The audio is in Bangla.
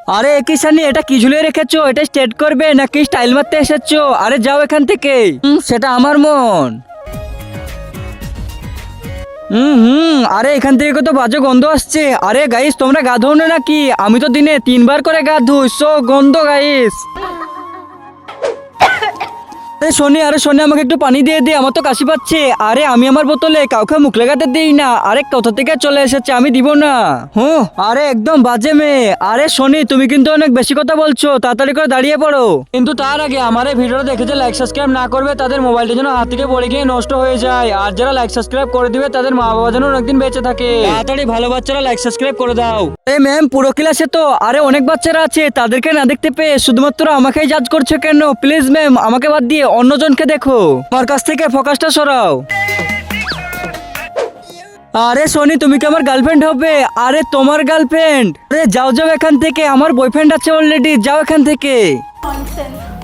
আরে একই সানি, এটা কি ঝুলিয়ে রেখেছো? এটা স্ট্রেট করবে নাকি স্টাইল মারতে এসেছো? আরে যাও এখান থেকে। সেটা আমার মন। আরে এখান থেকে কত বাজে গন্ধ আসছে। আরে গাইস, তোমরা গা ধোও না নাকি? আমি তো দিনে 3 বার করে গা ধুই, সো গন্ধ গাইস। আরে শোনে আমাকে একটু পানি দিয়ে দে, আমার তো কাশি পাচ্ছে। আরে আমি আমার বোতলে কাউকে মুখ লাগাতে দিই না। আরে কোথা থেকে চলে এসেছে, আমি দিব না। আরে একদম বাজে মেয়ে। আরে শোনি, তুমি কিন্তু অনেক বেশি কথা বলছো, তাড়াতাড়ি করে দাঁড়িয়ে পড়ো। কিন্তু তার আগে আমার এই ভিডিওটা দেখে যে লাইক সাবস্ক্রাইব না করবে তাদের মোবাইলটা যেন হাত থেকে পড়ে গিয়ে নষ্ট হয়ে যায়। আর যারা লাইক সাবস্ক্রাইব করে দিবে তাদের মা বাবা যেন অনেকদিন বেঁচে থাকে। তাড়াতাড়ি ভালো বাচ্চারা লাইক সাবস্ক্রাইব করে দাও। এই ম্যাম, পুরো ক্লাসে তো আরে অনেক বাচ্চারা আছে, তাদেরকে না দেখতে পেয়ে শুধুমাত্র আমাকেই জাজ করছো কেন? প্লিজ ম্যাম, আমাকে বাদ দিয়ে অন্যজনকে দেখো। আমার কাছ থেকে ফোকাসটা সরাও। আরে সোনি, তুমি কি আমার গার্লফ্রেন্ড হবে? আরে তোমার গার্লফ্রেন্ড? আরে যাও যাও এখান থেকে, আমার বয়ফ্রেন্ড আছে অলরেডি, যাও এখান থেকে। Nonsense.